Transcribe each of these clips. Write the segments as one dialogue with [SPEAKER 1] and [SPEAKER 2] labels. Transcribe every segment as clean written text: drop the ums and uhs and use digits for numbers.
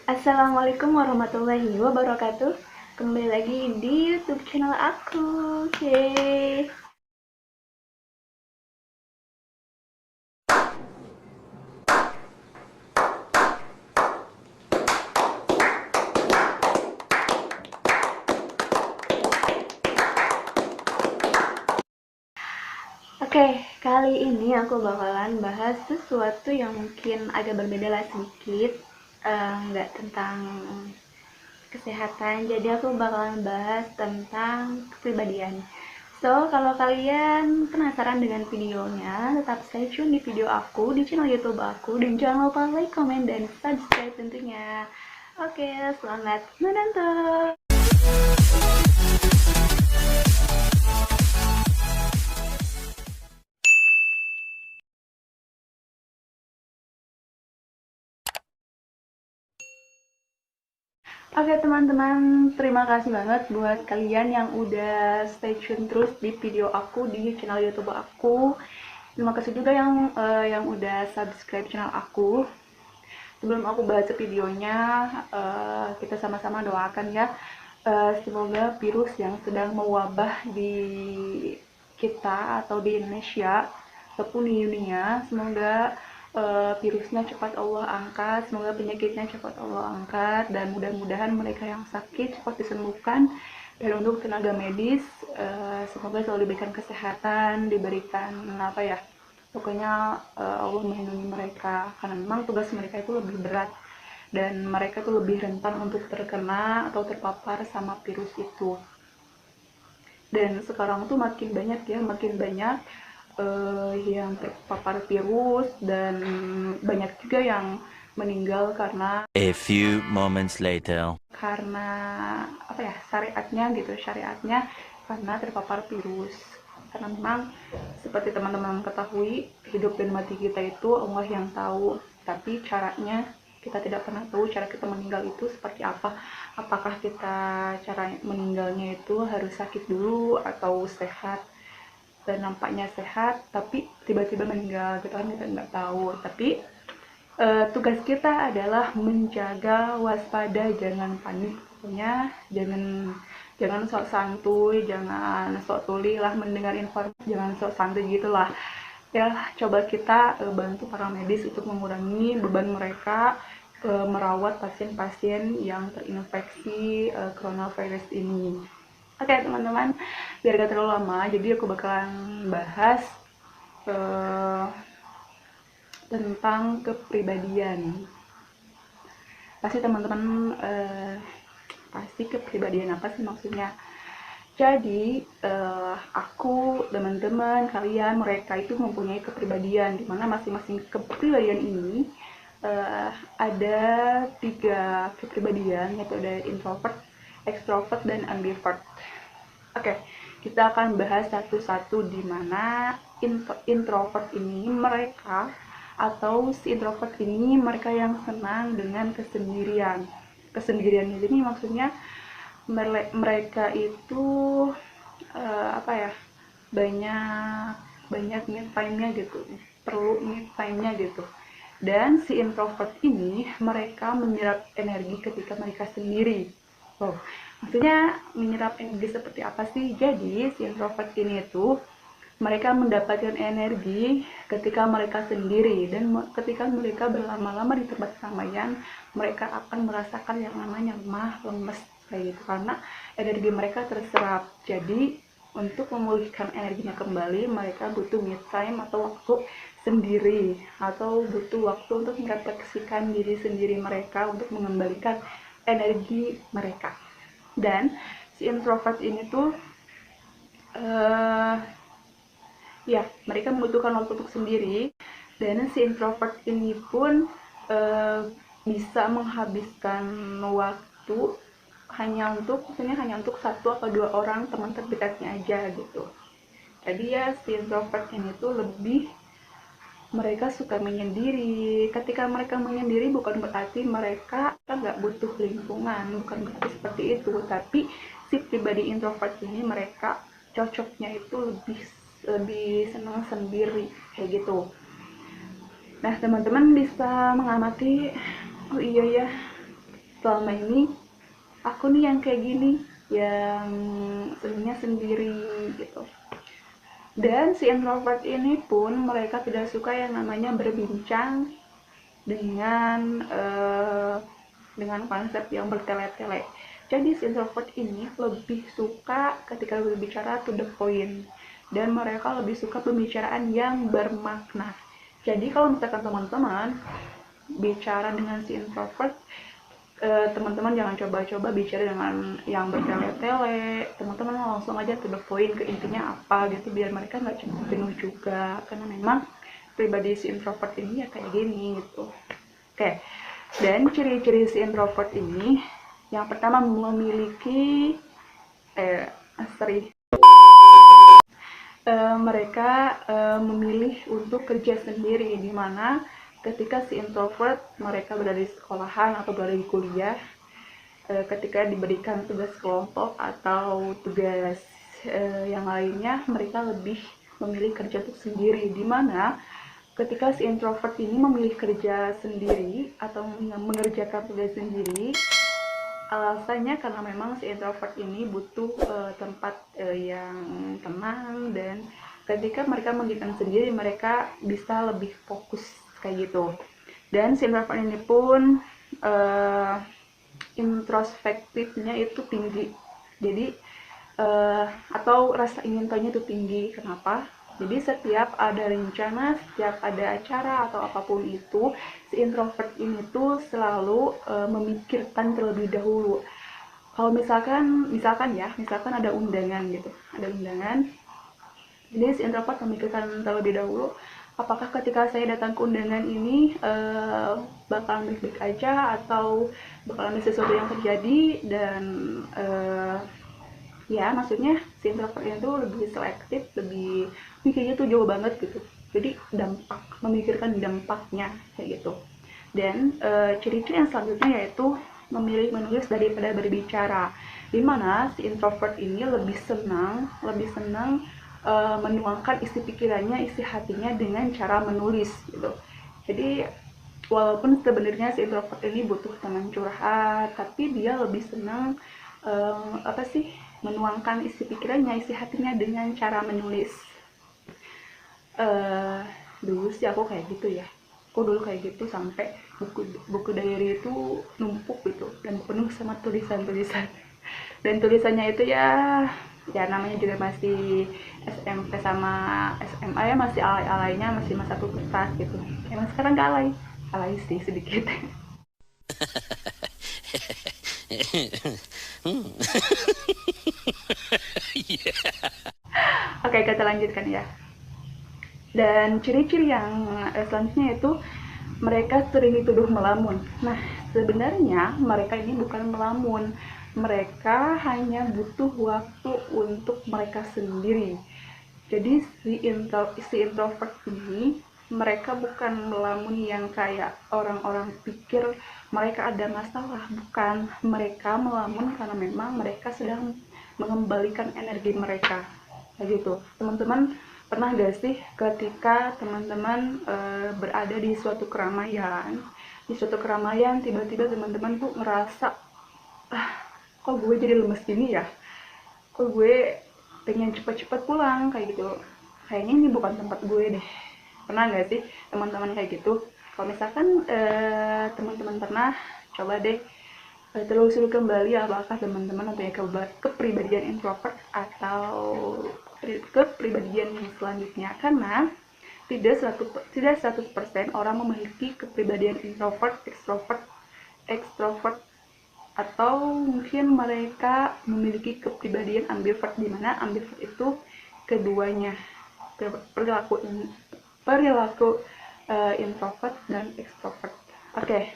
[SPEAKER 1] Assalamualaikum warahmatullahi wabarakatuh. Kembali lagi di YouTube channel aku. Yeay. Oke, kali ini aku bakalan bahas sesuatu yang mungkin agak berbeda lah sedikit. Nggak tentang kesehatan, jadi aku bakalan bahas tentang kepribadian. So, kalau kalian penasaran dengan videonya, tetap stay tune di video aku, di channel YouTube aku, dan jangan lupa like, comment, dan subscribe tentunya. Oke, selamat menonton! Oke teman-teman, terima kasih banget buat kalian yang udah stay tune terus di video aku di channel YouTube aku. Terima kasih juga yang udah subscribe channel aku. Sebelum aku bahas videonya, kita sama-sama doakan ya. Semoga virus yang sedang mewabah di kita atau di Indonesia ataupun di dunia, semoga virusnya cepat Allah angkat, semoga penyakitnya cepat Allah angkat, dan mudah-mudahan mereka yang sakit cepat disembuhkan. Dan untuk tenaga medis, semoga selalu diberikan kesehatan, diberikan apa ya, pokoknya Allah melindungi mereka, karena memang tugas mereka itu lebih berat dan mereka tuh lebih rentan untuk terkena atau terpapar sama virus itu. Dan sekarang tuh makin banyak yang terpapar virus, dan banyak juga yang meninggal karena
[SPEAKER 2] A few moments later.
[SPEAKER 1] karena apa ya, syariatnya karena terpapar virus. Karena memang seperti teman-teman ketahui, hidup dan mati kita itu Allah yang tahu, tapi caranya kita tidak pernah tahu cara kita meninggal itu seperti apa. Apakah kita cara meninggalnya itu harus sakit dulu atau sehat, dan nampaknya sehat tapi tiba-tiba meninggal, kita kan kita nggak tahu. Tapi tugas kita adalah menjaga waspada, jangan panik, pokoknya jangan sok santuy, jangan sok tuli lah mendengar informasi, jangan sok santuy gitulah ya. Coba kita bantu para medis untuk mengurangi beban mereka merawat pasien-pasien yang terinfeksi coronavirus ini. Oke teman-teman, biar gak terlalu lama, jadi aku bakalan bahas uh, tentang kepribadian. Pasti teman-teman pasti kepribadian apa sih maksudnya. Jadi aku, teman-teman, kalian, mereka itu mempunyai kepribadian, dimana masing-masing kepribadian ini ada 3 kepribadian, yaitu ada introvert, extrovert, dan ambivert. Oke, kita akan bahas satu-satu, di mana introvert ini mereka, atau si introvert ini mereka yang senang dengan kesendirian. Kesendirian ini maksudnya mereka itu apa ya, banyak banyak me time-nya gitu, perlu me time-nya gitu. Dan si introvert ini mereka menyerap energi ketika mereka sendiri. Oh, maksudnya menyerap energi seperti apa sih? Jadi si introvert ini tuh mereka mendapatkan energi ketika mereka sendiri, dan ketika mereka berlama-lama di tempat keramaian, mereka akan merasakan yang namanya lemah, lemes kayak gitu, karena energi mereka terserap. Jadi untuk memulihkan energinya kembali, mereka butuh me time atau waktu sendiri, atau butuh waktu untuk merefleksikan diri sendiri mereka untuk mengembalikan energi mereka. Dan si introvert ini tuh uh, ya, mereka membutuhkan waktu untuk sendiri, dan si introvert ini pun uh, bisa menghabiskan waktu hanya untuk satu atau dua orang teman terdekatnya aja gitu. Jadi ya, si introvert ini tuh lebih, mereka suka menyendiri. Ketika mereka menyendiri bukan berarti mereka nggak butuh lingkungan, bukan berarti seperti itu, tapi si pribadi introvert ini mereka cocoknya itu lebih lebih senang sendiri kayak gitu. Nah teman-teman bisa mengamati, oh iya ya, selama ini aku nih yang kayak gini, yang sebenarnya sendiri gitu. Dan si introvert ini pun mereka tidak suka yang namanya berbincang dengan konsep yang bertele-tele. Jadi si introvert ini lebih suka ketika berbicara to the point, dan mereka lebih suka pembicaraan yang bermakna. Jadi kalau misalkan teman-teman bicara dengan si introvert, teman-teman jangan coba-coba bicara dengan yang bertele-tele. Teman-teman langsung aja to the point, ke intinya apa gitu, biar mereka nggak cepat jenuh juga, karena memang pribadi si introvert ini ya kayak gini gitu. Oke, dan ciri-ciri si introvert ini, yang pertama memiliki mereka memilih untuk kerja sendiri, di mana ketika si introvert mereka berada di sekolahan atau berada di kuliah, ketika diberikan tugas kelompok atau tugas yang lainnya, mereka lebih memilih kerja untuk sendiri, di mana ketika si introvert ini memilih kerja sendiri atau mengerjakan tugas sendiri, alasannya karena memang si introvert ini butuh tempat yang tenang, dan ketika mereka mengerjakan sendiri mereka bisa lebih fokus kayak gitu. Dan si introvert ini pun introspektifnya itu tinggi, jadi atau rasa ingin tahunya itu tinggi. Kenapa? Jadi setiap ada rencana, setiap ada acara atau apapun itu, si introvert ini tuh selalu memikirkan terlebih dahulu. Kalau misalkan ada undangan gitu, ada undangan, jadi si introvert memikirkan terlebih dahulu, apakah ketika saya datang ke undangan ini bakalan baik-baik aja atau bakalan ada sesuatu yang terjadi. Dan ya maksudnya si introvert itu lebih selektif, lebih mikirnya tuh jauh banget gitu, jadi memikirkan dampaknya kayak gitu. Dan ciri-ciri yang selanjutnya yaitu memilih menulis daripada berbicara, dimana si introvert ini lebih senang menuangkan isi pikirannya, isi hatinya dengan cara menulis gitu. Jadi walaupun sebenarnya si introvert ini butuh teman curhat, tapi dia lebih senang menuangkan isi pikirannya, isi hatinya dengan cara menulis. Dulu sih aku kayak gitu ya, aku dulu kayak gitu sampai buku diary itu numpuk gitu dan penuh sama tulisan-tulisan. Dan tulisannya itu ya namanya juga masih SMP sama SMA ya, masih alay-alaynya, masih masa kertas gitu. Emang sekarang gak alay sih sedikit. Oke, kita lanjutkan ya. Dan ciri-ciri yang selanjutnya itu mereka sering dituduh melamun. Nah, sebenarnya mereka ini bukan melamun, mereka hanya butuh waktu untuk mereka sendiri. Jadi si introvert ini mereka bukan melamun yang kayak orang-orang pikir mereka ada masalah, bukan. Mereka melamun karena memang mereka sedang mengembalikan energi mereka kayak gitu. Teman-teman pernah gak sih ketika teman-teman berada di suatu keramaian, tiba-tiba teman-teman tuh ngerasa, kok gue jadi lemes gini ya, kok gue pengen cepet-cepet pulang kayak gitu, kayaknya ini bukan tempat gue deh. Pernah nggak sih teman-teman kayak gitu? Kalau misalkan teman-teman pernah, coba deh telusuri kembali apakah teman-teman mempunyai kepribadian introvert atau kepribadian yang selanjutnya, karena tidak 100% orang memiliki kepribadian introvert, extrovert, atau mungkin mereka memiliki kepribadian ambivert, di mana ambivert itu keduanya, perilaku introvert dan extrovert. Oke,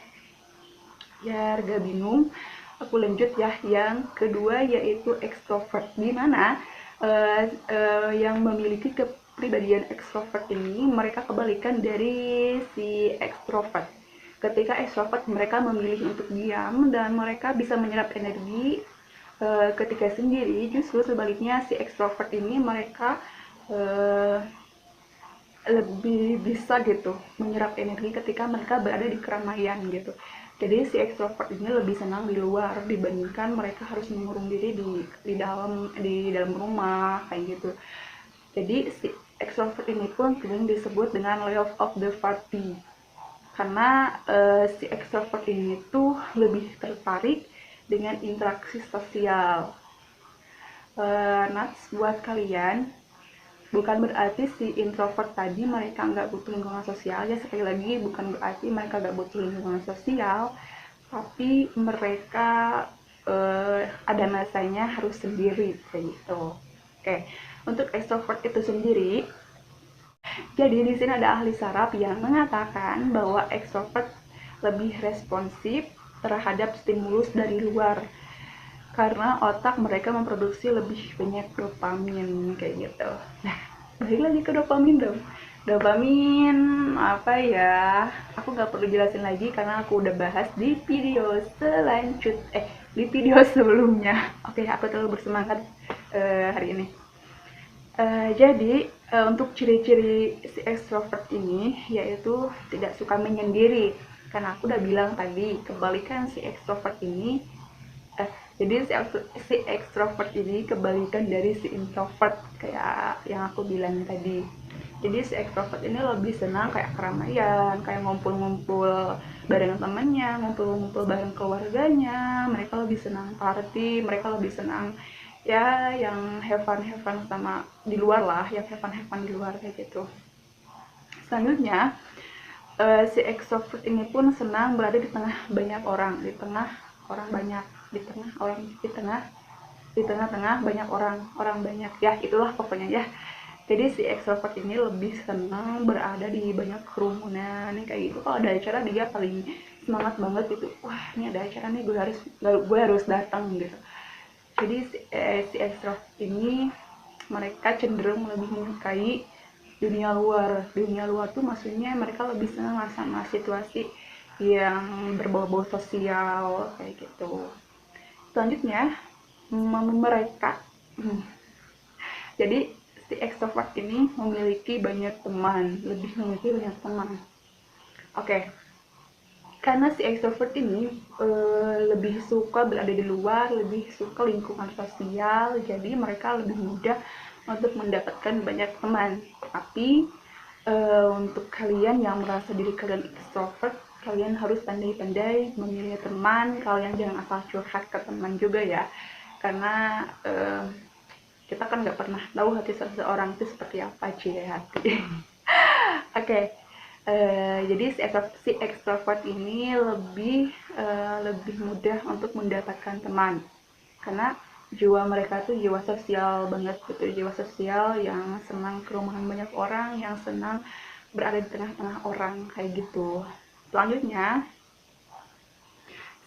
[SPEAKER 1] biar gak bingung, aku lanjut ya. Yang kedua yaitu extrovert, di mana yang memiliki kepribadian extrovert ini mereka kebalikan dari si extrovert. Ketika extrovert mereka memilih untuk diam dan mereka bisa menyerap energi ketika sendiri, justru sebaliknya si extrovert ini mereka lebih bisa gitu menyerap energi ketika mereka berada di keramaian gitu. Jadi si ekstrovert ini lebih senang di luar dibandingkan mereka harus mengurung diri di dalam rumah kayak gitu. Jadi si ekstrovert ini pun sering disebut dengan life of the party, karena si ekstrovert ini tuh lebih tertarik dengan interaksi sosial. Nats buat kalian, bukan berarti si introvert tadi mereka nggak butuh lingkungan sosial ya, sekali lagi bukan berarti mereka nggak butuh lingkungan sosial, tapi mereka ada masanya harus sendiri kayak gitu. Oke, untuk extrovert itu sendiri, jadi di sini ada ahli saraf yang mengatakan bahwa extrovert lebih responsif terhadap stimulus dari luar karena otak mereka memproduksi lebih banyak dopamin kayak gitu. Nah, balik lagi ke dopamin dong. Dopamin apa ya? Aku nggak perlu jelasin lagi karena aku udah bahas di video di video sebelumnya. Oke, aku terlalu bersemangat hari ini. Jadi untuk ciri-ciri si extrovert ini yaitu tidak suka menyendiri. Karena aku udah bilang tadi, kebalikan si extrovert ini jadi si extrovert ini kebalikan dari si introvert kayak yang aku bilang tadi. Jadi si extrovert ini lebih senang kayak keramaian, kayak ngumpul-ngumpul bareng temannya, ngumpul-ngumpul bareng keluarganya. Mereka lebih senang party, mereka lebih senang ya yang have fun sama di luar lah, yang have fun di luar kayak gitu. Selanjutnya si extrovert ini pun senang berada di tengah banyak orang, di tengah orang banyak, di tengah orang, di tengah-tengah banyak orang banyak ya, itulah pokoknya ya. Jadi si extrovert ini lebih senang berada di banyak kerumunan nih kayak gitu. Kalau ada acara dia paling semangat banget gitu, wah ini ada acara nih, gue harus datang gitu. Jadi si extrovert ini mereka cenderung lebih menyukai dunia luar. Dunia luar tuh maksudnya mereka lebih senang sama situasi yang berbau-bau sosial kayak gitu. Selanjutnya mereka jadi si extrovert ini memiliki banyak teman, lebih memiliki banyak teman. Oke, karena si extrovert ini lebih suka berada di luar, lebih suka lingkungan sosial, jadi mereka lebih mudah untuk mendapatkan banyak teman. Tapi untuk kalian yang merasa diri kalian extrovert, kalian harus pandai-pandai memilih teman. Kalian jangan asal curhat ke teman juga ya, karena kita kan nggak pernah tahu hati seseorang itu seperti apa hati. Oke, jadi si extrovert ini lebih mudah untuk mendapatkan teman karena jiwa mereka tuh jiwa sosial banget gitu, jiwa sosial yang senang kerumahan banyak orang, yang senang berada di tengah-tengah orang kayak gitu. Selanjutnya,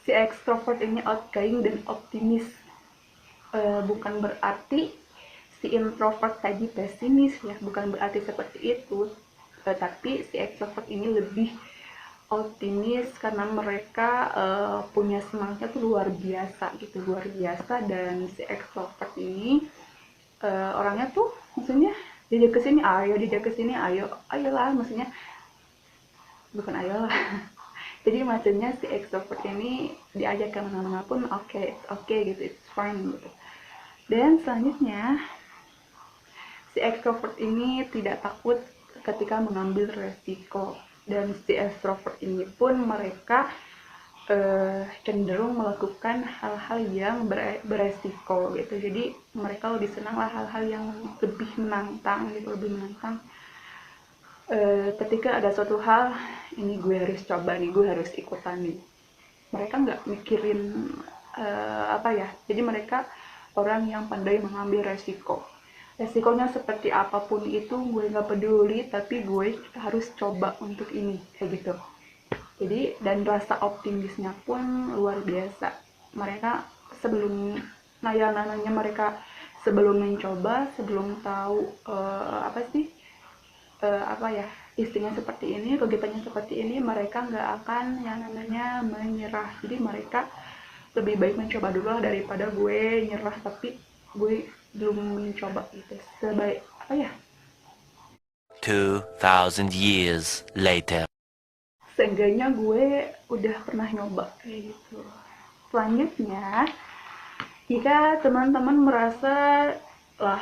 [SPEAKER 1] si extrovert ini outgoing dan optimis. Bukan berarti si introvert tadi pesimis ya, bukan berarti seperti itu, tapi si extrovert ini lebih optimis karena mereka punya semangatnya tuh luar biasa gitu, luar biasa. Dan si extrovert ini orangnya tuh maksudnya diajak ke sini ayo, diajak ke sini ayo, ayolah, maksudnya bukan ayolah. Jadi maksudnya si extrovert ini diajak ke mana-mana pun oke gitu, it's fine gitu. Dan selanjutnya, si extrovert ini tidak takut ketika mengambil resiko. Dan si extrovert ini pun mereka cenderung melakukan hal-hal yang beresiko gitu. Jadi mereka lebih senang lah hal-hal yang lebih menantang gitu, lebih menantang. Ketika ada suatu hal, ini gue harus coba nih, gue harus ikutan nih. Mereka nggak mikirin apa ya. Jadi mereka orang yang pandai mengambil resiko. Resikonya seperti apapun itu gue nggak peduli, tapi gue harus coba untuk ini kayak gitu. Jadi dan rasa optimisnya pun luar biasa. Mereka sebelum namanya mereka sebelum mencoba, sebelum tahu apa ya istrinya seperti ini, kegiatannya seperti ini, mereka nggak akan yang namanya menyerah. Jadi mereka lebih baik mencoba dulu lah daripada gue nyerah tapi gue belum mencoba gitu. Sebaik apa ya,
[SPEAKER 2] 2,000 years later.
[SPEAKER 1] seenggaknya gue udah pernah nyoba kayak gitu. Selanjutnya, jika teman-teman merasa lah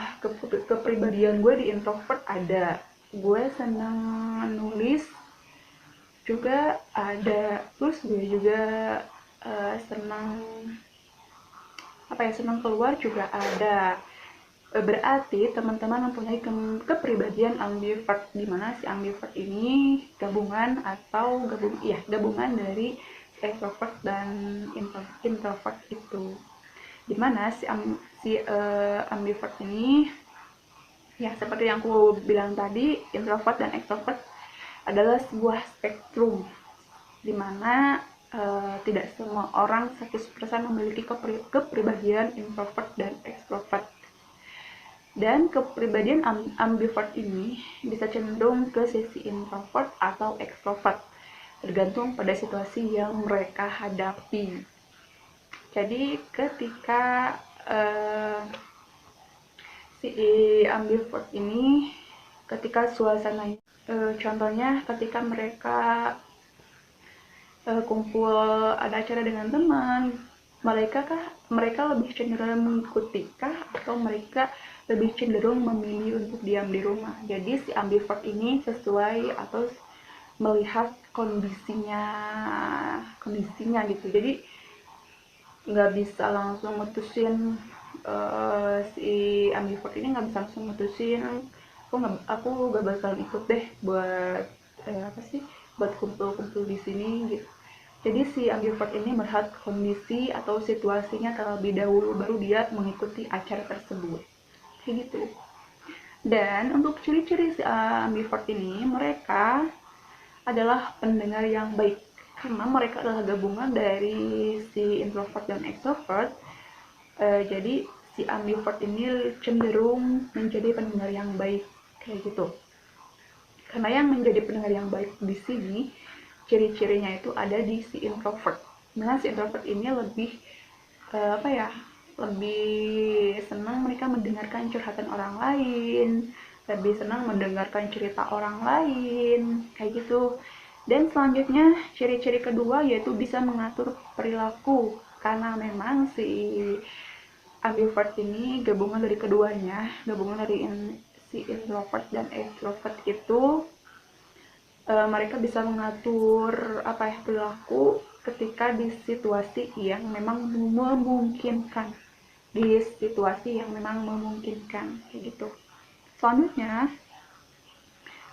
[SPEAKER 1] kepribadian gue di introvert ada, gue senang nulis juga ada, terus gue juga senang senang keluar juga ada. Berarti teman-teman mempunyai kepribadian ambivert, di mana si ambivert ini gabungan dari extrovert dan introvert itu. Di mana ambivert ini ya seperti yang aku bilang tadi, introvert dan extrovert adalah sebuah spektrum di mana tidak semua orang 100% memiliki kepribadian introvert dan extrovert. Dan kepribadian ambivert ini bisa cenderung ke sisi introvert atau extrovert, tergantung pada situasi yang mereka hadapi. Jadi ketika si ambivert ini, ketika suasana contohnya ketika mereka kumpul, ada acara dengan teman, mereka lebih cenderung mengikuti atau mereka lebih cenderung memilih untuk diam di rumah. Jadi si ambivert ini sesuai atau melihat kondisinya gitu. Jadi nggak bisa langsung mutusin, si ambivert ini nggak bisa langsung mutusin aku nggak bakal ikut deh buat buat kumpul-kumpul di sini gitu. Jadi si ambivert ini melihat kondisi atau situasinya terlebih dahulu, baru dia mengikuti acara tersebut kayak gitu. Dan untuk ciri-ciri si ambivert ini, mereka adalah pendengar yang baik karena mereka adalah gabungan dari si introvert dan extrovert. Jadi si ambivert ini cenderung menjadi pendengar yang baik kayak gitu. Karena yang menjadi pendengar yang baik di sini, ciri-cirinya itu ada di si introvert. Nah, si introvert ini lebih lebih senang mereka mendengarkan curhatan orang lain, lebih senang mendengarkan cerita orang lain kayak gitu. Dan selanjutnya, ciri-ciri kedua yaitu bisa mengatur perilaku, karena memang si ambivert ini gabungan dari keduanya, gabungan dari si introvert dan extrovert itu. Mereka bisa mengatur perilaku ketika di situasi yang memang memungkinkan, kayak gitu. Selanjutnya,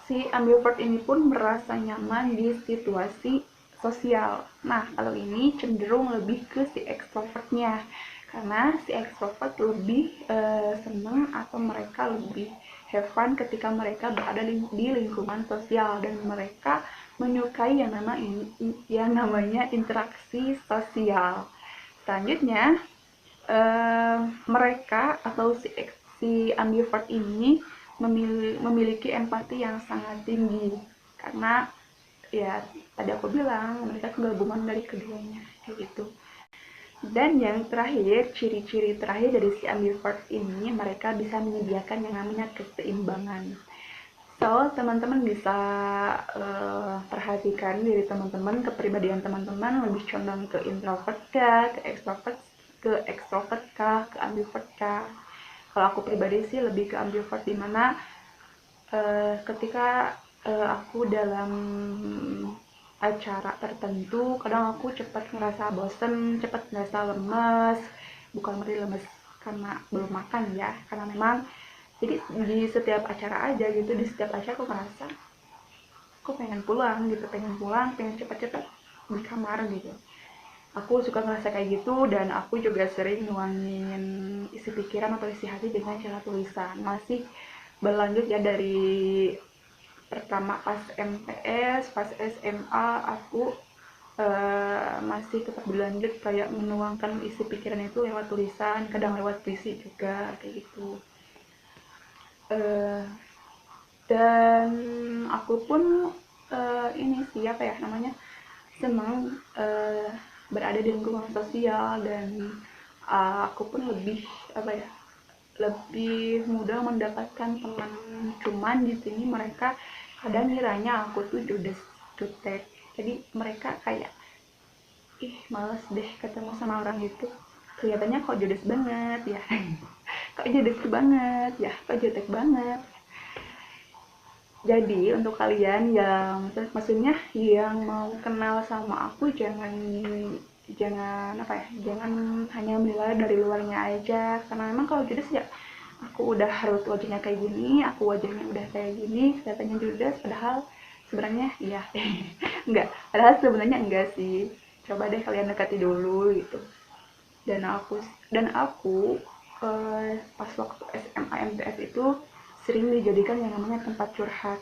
[SPEAKER 1] si ambivert ini pun merasa nyaman di situasi sosial. Nah, kalau ini cenderung lebih ke si extrovertnya, karena si extrovert lebih senang atau mereka lebih have fun ketika mereka berada di lingkungan sosial, dan mereka menyukai yang namanya interaksi sosial. Selanjutnya, mereka atau si ambivert ini memiliki empati yang sangat tinggi, karena ya tadi aku bilang mereka gabungan dari keduanya kayak gitu. Dan yang terakhir, ciri-ciri terakhir dari si ambivert ini, mereka bisa menyediakan yang namanya keseimbangan. So, teman-teman bisa perhatikan diri teman-teman, kepribadian teman-teman lebih condong ke introvert kah, ke extrovert kah, ke ambivert kah. Kalau aku pribadi sih lebih ke ambivert, dimana ketika aku dalam acara tertentu, kadang aku cepat ngerasa bosen, cepat ngerasa lemes, bukan berarti lemes karena belum makan ya, karena memang jadi di setiap acara aja gitu, di setiap acara aku ngerasa aku pengen pulang, pengen cepat-cepat di kamar gitu. Aku suka ngerasa kayak gitu, dan aku juga sering nuangin isi pikiran atau isi hati dengan cara tulisan. Masih berlanjut ya dari pertama pas MTS, pas SMA aku masih tetap berlanjut kayak menuangkan isi pikiran itu lewat tulisan, kadang lewat puisi juga kayak gitu. Dan aku pun ini sih senang berada di lingkungan sosial, dan aku pun lebih lebih mudah mendapatkan teman. Cuman di sini mereka kadang ngiranya aku tuh judes, jutek Jadi mereka kayak, ih males deh ketemu sama orang itu, kelihatannya kok judes banget ya. Kok judes banget ya, kok jutek banget. Jadi untuk kalian yang maksudnya yang mau kenal sama aku, jangan jangan apa ya, jangan hanya menilai dari luarnya aja, karena memang kalau judes ya aku udah harus wajahnya kayak gini, aku wajahnya udah kayak gini, kelihatannya judes, padahal sebenarnya iya. Enggak, padahal sebenarnya enggak sih. Coba deh kalian dekati dulu gitu. Dan aku pas waktu SMA MTS itu sering dijadikan yang namanya tempat curhat,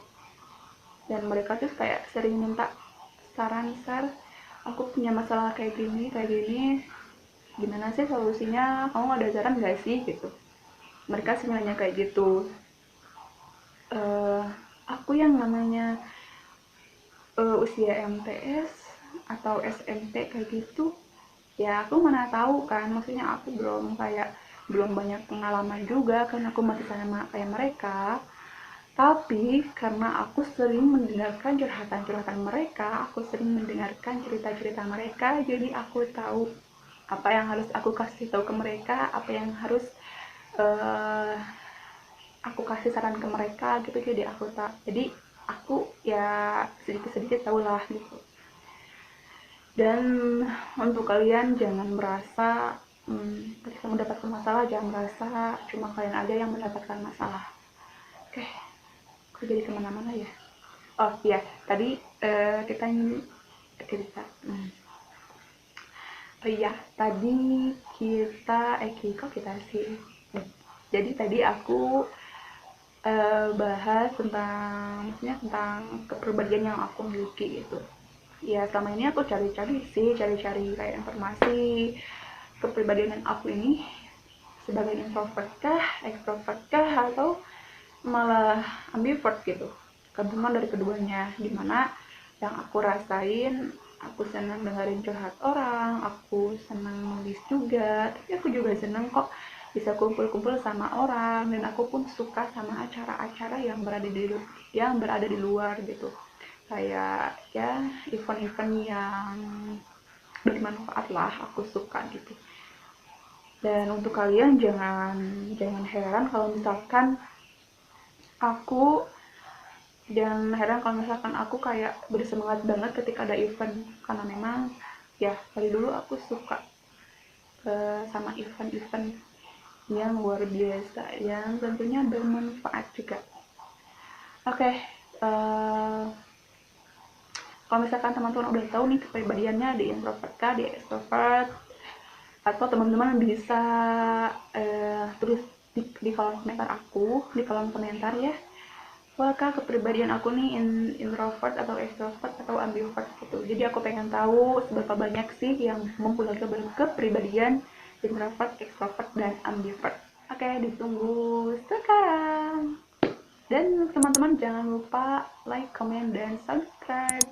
[SPEAKER 1] dan mereka tuh kayak sering minta saran, aku punya masalah kayak gini, gimana sih solusinya, kamu ada saran gak sih gitu. Mereka sering nanya kayak gitu. Eh, aku yang namanya usia MTS atau SMP kayak gitu, ya aku mana tahu kan, maksudnya aku belum banyak pengalaman juga kan, aku masih sama kayak mereka. Tapi karena aku sering mendengarkan curhatan-curhatan mereka, aku sering mendengarkan cerita-cerita mereka, jadi aku tahu apa yang harus aku kasih tahu ke mereka, apa yang harus uh, aku kasih saran ke mereka gitu. Jadi aku ya sedikit-sedikit tahulah gitu. Dan untuk kalian jangan merasa ketika mendapatkan masalah, jangan merasa cuma kalian aja yang mendapatkan masalah. Oke, aku jadi kemana-mana ya. Oh iya, tadi kita cerita. Oh iya, tadi kok kita sih. Jadi tadi aku bahas tentang, maksudnya tentang kepribadian yang aku miliki gitu. Ya selama ini aku cari-cari kayak informasi kepribadian aku ini sebagai introvert kah, extrovert kah, atau malah ambivert gitu, gabungan dari keduanya. Dimana yang aku rasain, aku senang dengerin curhat orang, aku senang nulis juga, tapi aku juga senang kok bisa kumpul-kumpul sama orang, dan aku pun suka sama acara-acara yang berada di luar gitu, kayak ya event-event yang bermanfaat lah, aku suka gitu. Dan untuk kalian jangan jangan heran kalau misalkan aku aku kayak bersemangat banget ketika ada event, karena memang ya dari dulu aku suka sama event-event yang luar biasa yang tentunya bermanfaat juga. Oke, kalau misalkan teman-teman udah tahu nih kepribadiannya di introvert kah, di extrovert, atau teman-teman bisa tulis di kolom komentar di kolom komentar ya, apakah kepribadian aku nih introvert atau extrovert atau ambivert gitu. Jadi aku pengen tahu seberapa banyak sih yang mempunyai kepribadian introvert, extrovert, dan ambivert. Oke, ditunggu sekarang. Dan teman-teman jangan lupa like, comment, dan subscribe.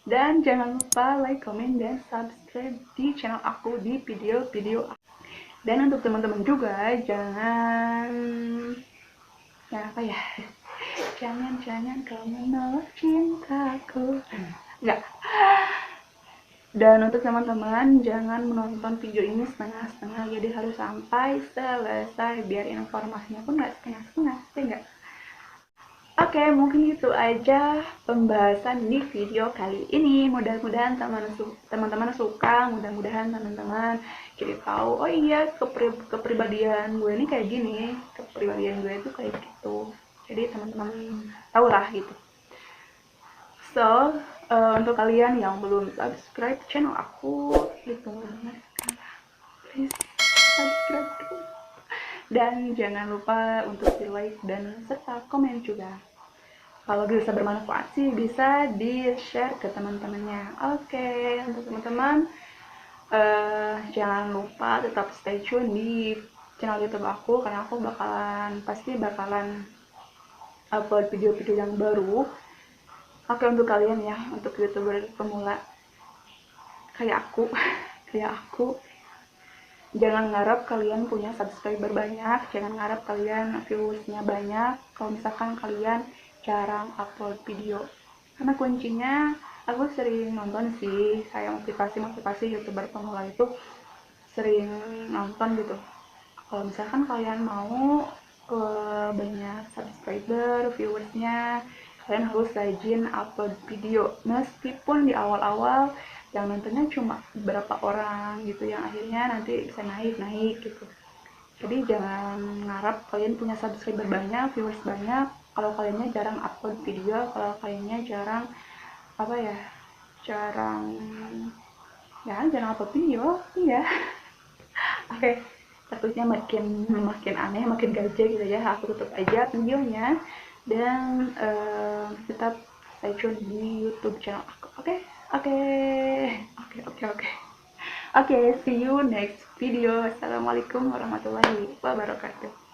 [SPEAKER 1] Dan jangan lupa like, comment, dan subscribe di channel aku, di video-video aku. Dan untuk teman-teman juga jangan apa ya, jangan kau menolak cintaku, enggak. Dan untuk teman-teman jangan menonton video ini setengah-setengah, jadi harus sampai selesai biar informasinya pun nggak setengah-setengah, ya enggak. Oke, mungkin itu aja pembahasan di video kali ini. Mudah-mudahan teman-teman suka, mudah-mudahan teman-teman jadi tahu, oh iya kepribadian gue ini kayak gini, kepribadian gue itu kayak gitu. Jadi teman-teman tahu lah gitu. So, untuk kalian yang belum subscribe channel aku, ditunggu banget sekarang. Please subscribe dulu. Dan jangan lupa untuk di like dan serta komen juga. Kalau bisa bermanfaat sih bisa di share ke teman-temannya. Oke, untuk teman-teman jangan lupa tetap stay tune di channel YouTube aku, karena aku pasti bakalan upload video-video yang baru. Oke, untuk kalian ya, untuk YouTuber pemula kayak aku kayak aku, jangan ngarep kalian punya subscriber banyak, jangan ngarep kalian viewsnya banyak kalau misalkan kalian jarang upload video. Karena kuncinya aku sering nonton sih, kayak motivasi youtuber pemula itu sering nonton gitu. Kalau misalkan kalian mau banyak subscriber, viewersnya, kalian harus rajin upload video. Meskipun di awal-awal yang nontonnya cuma beberapa orang gitu, yang akhirnya nanti bisa naik gitu. Jadi jangan ngarap kalian punya subscriber banyak, viewers banyak, kalau kaliannya jarang upload video, kalau kaliannya jarang apa ya, jarang jarang upload video, iya. Oke, takutnya makin makin aneh, makin gajah gitu ya. Aku tutup aja videonya dan tetap stay tune di YouTube channel aku. Oke, oke, oke, oke, oke. Oke, see you next video. Assalamualaikum warahmatullahi wabarakatuh.